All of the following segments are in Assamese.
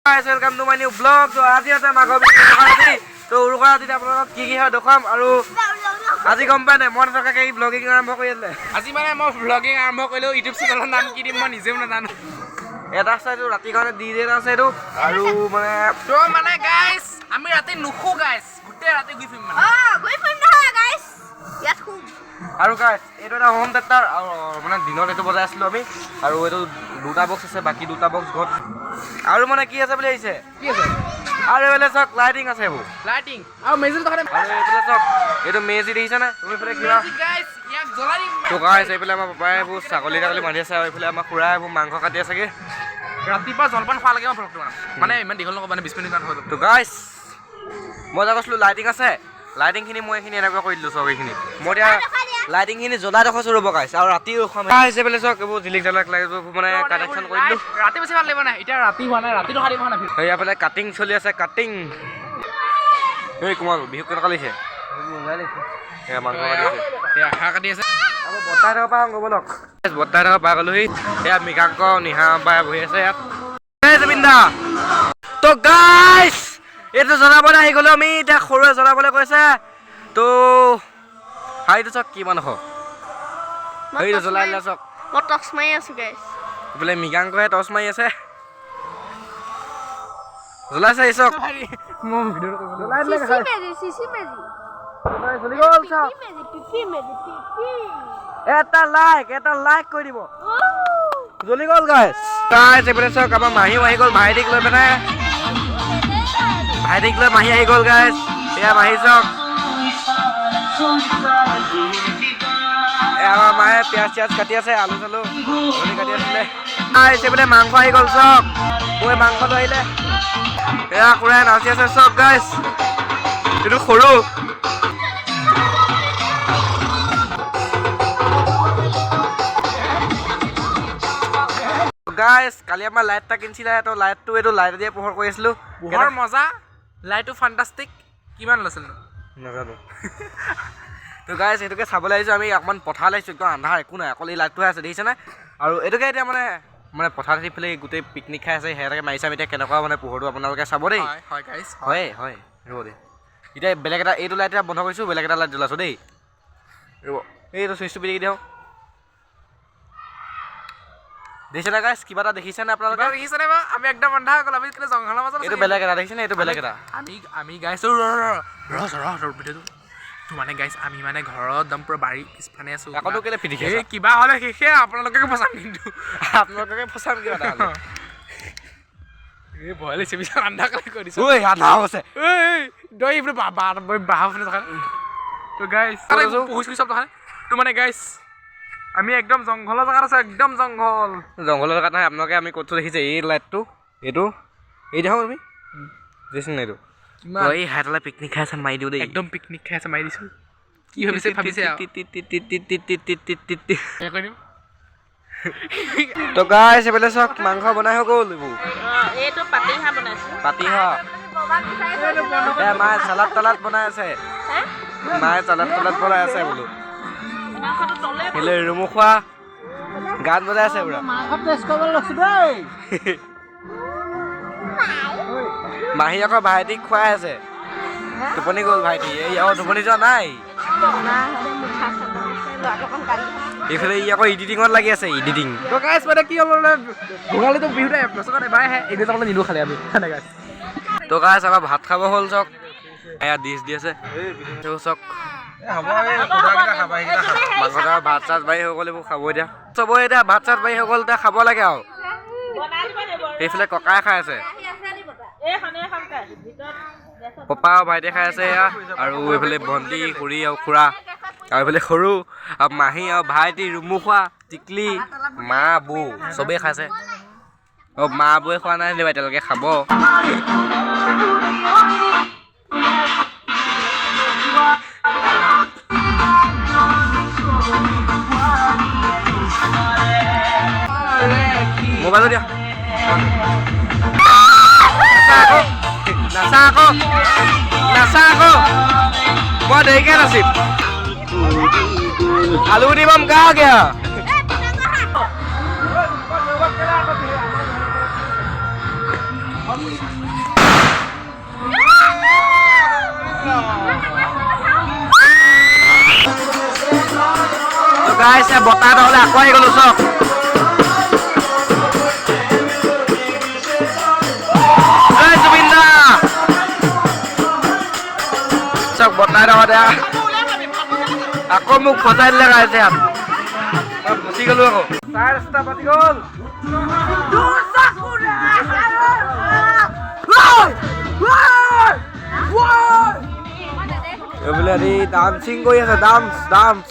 Guys, welcome to my new vlog. So আজি আছে মাঘৰ বিহু উৰুকা তো উৰুকা ৰাতিত আপোনালোকক কি হয় দেখাম আৰু আজি গম পায় নাই মই নথকাকে এই ব্লগিং আৰম্ভ কৰি আছে আজি মানে মই ব্লগিং আৰম্ভ কৰিলো ইউটিউব চেনেলৰ নাম কি দিম মই নিজেও নাজানো এটা চাইটো ৰাতি কাৰণে ডিজে আছে এইটো আৰু মানে তো মানে গাইস আমি ৰাতি নুখো গাইস গোটে ৰাতি গৈ ফিল্ম মানে গৈ ফিল্ম নহয় গাইস ইয়াত খুব আৰু গাইস এইটো এটা হোম থিয়েটাৰ আৰু মানে দিনত এইটো বজাই আছিলো আমি আৰু এইটো দুটা বক্স আছে বাকি দুটা বক্স ঘৰত আৰু মানে কি আছে বুলি আহিছে কি আছে আৰু এবেলে চক লাইটিং আছে বু লাইটিং আৰু মেজিক দেখে আৰু এবেলে চক এইটো মেজি দেখিছা না তুমি ফলে কিবা গাইস ইয়াক জ্বলাই দিম তো গাইস এইফালে আমাৰ পাপাই বু ছাগলী মাৰি আছে আৰু এইফালে আমাৰ খুৰাই বু মাংস কাটি আছেগে ৰাতিপুৱা জলপান খোৱা লাগে ব্লগটো মানে ইমান দীঘল নকব মানে 20 মিনিট মান হৈ যাব তো গাইস মই যা কৈছিলো লাইটিং আছে লাইটিং খিনি মই এখিনি এনেকৈ কৰি দিলো চব এইখিনি মই এতিয়া লাইটিং খিনি জ্বলাই দেখাইছো ৰ'ব গাইস আৰু ৰাতি ৰখাম গাইস এইফালে চক এইবোৰ জিলিক জালাক লাগে মানে কানেকচন কৰি দিলো ৰাতি বেছি ভাল লাগিব না এতিয়া ৰাতি হোৱা নাই ৰাতিটো খালি হোৱা নাই এইফালে কাটিং চলি আছে কাটিং এই কুমাল বিহু কেনেকুৱা লাগিছে মাংস কাটি আছে হাঁহ কাটি আছে আৰু বতাহ থকা পাওঁ গ'বলক বতাহ থকা পাই গ'লোহি এয়া মৃগাংক নিহা বাই বহি আছে ইয়াত জুবিনদা তো গাইস এইটো জনাবলৈ আহি গ'লো আমি এতিয়া সৰুৱে জনাবলৈ কৈছে তো হাইটো চক কিমান হ'ব সেইটো জ্বলাই দিলা চক মই টক্স মাৰি আছো গাইস বোলে মৃগাংকহে টৰ্চ মাৰি আছে জ্বলাইছে এই চক মই ভিডিঅ' জ্বলাই দিলে চিচি মেজি চলি গ'ল চক পিপি মেজি এটা লাইক কৰি দিব জ্বলি গ'ল গাইস গাইস এইফালে চক আমাৰ মাহীও আহি গ'ল ভাইটিক লৈ পেলাই ভাইটিক লৈ মাহী আহি গ'ল গাইস এয়া মাহী চক আমাৰ মায়ে পিয়াজ চিয়াজ কাটি আছে আলু চালু কাটি আছিলে গাইস এইফালে মাংস আহি গ'ল চক মই মাংস লৈ আহিলে এয়া খুৰাই নাচি আছে চক গাইস এইটো সৰু গাইস কালি আমাৰ লাইট এটা কিনিছিলে তো লাইটটো এইটো লাইট দিয়ে পোহৰ কৰি আছিলো পোহৰ মজা লাইটটো ফ্যান্টাস্টিক কিমান লৈছিল নাজানো তো গাইস এইটোকে চাবলৈ আহিছো আমি অকমান পথাৰ লাগিছো একদম আন্ধাৰ একো নাই অকল এই লাইটটোহে আছে দেখিছেনে আৰু এইটোকে এতিয়া মানে পথাৰ দি পেলাই গোটেই পিকনিক খাই আছে সেয়াকে মাৰিছে আমি এতিয়া কেনেকুৱা মানে পোহৰটো আপোনালোকে চাব দেই হয় গাইস হয় ৰ'ব দেই এতিয়া বেলেগ এটা এইটো লাইট এটা বন্ধ কৰিছোঁ বেলেগ এটা লাইট জ্বলাইছোঁ দেই ৰ'ব এইটো চুইচটো পিটিকি দিওঁ দেখিছেনে গাইস কিবা এটা দেখিছেনে আপোনালোকে দেখিছেনে বা আমি একদম আন্ধা হৈ গ'ল আমি কেলে জংঘলৰ মাজত এইটো বেলেগ এটা দেখিছেনে এইটো বেলেগ এটা আমি গাইস ভিডিঅ'টো তো মানে গাইস আমি মানে ঘৰত একদম পুৰা বাৰী পিছফানে আছো আকৌ কেলে পিটিকি এই কিবা হ'লে শেষে আপোনালোকে ফচাম কিন্তু আপোনালোকে ফচাম কিবা এটা এই ভয় লাগিছে পিছত আন্ধা কৰি দিছো ঐ আধা হৈছে এই দই এইবোৰ বাহা ফুলে থকা তো গাইস পহুচ চব দেখা তো মানে গাইস আমি একদম জংঘলৰ জেগাত আছে একদম জংঘলৰ জেগাত নহয় আপোনালোকে আমি ক'ত দেখিছে এই লাইটটো এইটো এই দেখোন তুমি দেখিছেনে এইটো এই হাইতলা পিকনিক খাই আছে মাৰি দিওঁ দেই একদম পিকনিক খাই আছে মাৰি দিছো কি ভাবিছে তো গাইস এইফালে চক মাংস বনাই হৈ গ'ল এইবোৰ এইটো পাতিহা বনাইছো পাতিহা মায়ে চালাদ তালাদ বনাই আছে মায়ে চালাদ তালাদ বনাই আছে বোলো হেলে ৰুমু খোৱা গান বজাই আছে পুৰা মাহী আকৌ ভাইটিক খুৱাই আছে টোপনি গ'ল ভাইটি এই আকৌ টোপনি যোৱা নাই এইফালে ই আকৌ এডিটিঙত লাগি আছে এডিটিং তো গাইস মানে কি হ'ব ভোগালীটো বিহুতে বছৰত এবাৰ আহে এদিন যাবলৈ নিদিওঁ খালি আমি গাইস তো গাইস আমাৰ ভাত খাব হ'ল চক এয়া ডিছ দি আছে চক মাংস ভাত চাত বাঢ়ি হৈ গ'ল এইবোৰ খাব এতিয়া চবৰে এতিয়া ভাত চাত বাঢ়ি হৈ গ'ল এতিয়া খাব লাগে আৰু এইফালে ককাই খাই আছে পপা আৰু ভাইটিয়ে খাই আছে এয়া আৰু এইফালে ভণ্টি খুৰী আৰু খুৰা আৰু এইফালে সৰু আৰু মাহী আৰু ভাইটি ৰুমু খোৱা টিকলি মা বৌ চবেই খাইছে আৰু মা বৌয়ে খোৱা নাই দেবা এতিয়ালৈকে খাব মোবাইলত দিয়া নাচা আকৌ মই দেৰিকে নাচিম আলু দিবম গা গয়া তো গাইছ বতাহ নহ'লে আকৌ আহি গ'লো চক জুবিন দা চক বতাহ নহ'লে আকৌ মোক ফচাই দিলে গাইছে ইয়াত মই ফচি গ'লো আকৌ চাই ৰাস্তা পাতি গ'ল এইবোলে হেৰি ডান্সিং কৰি আছে ডান্স ডান্স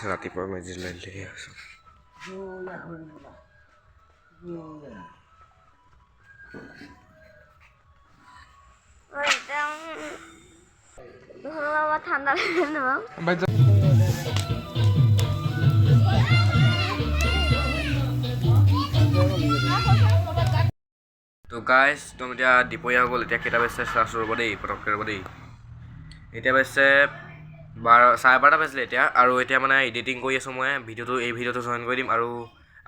ৰাতিপুৱা মেজি লৈ আছো ঠাণ্ডা লাগে ন তো গাইছ একদম এতিয়া দুপৰীয়া হৈ গ'ল এতিয়া কেইটা বাজিছে চাইছোঁ ৰ'ব দেই পটককৈ ৰ'ব দেই এতিয়া বাজিছে 12:30 বাজিলে এতিয়া আৰু এতিয়া মানে এডিটিং কৰি আছোঁ মই এই ভিডিঅ'টো জইন কৰি দিম আৰু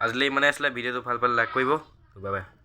আজিলৈ মানে আছিলে ভিডিঅ'টো ভাল পালে লাইক কৰিব বাই বাই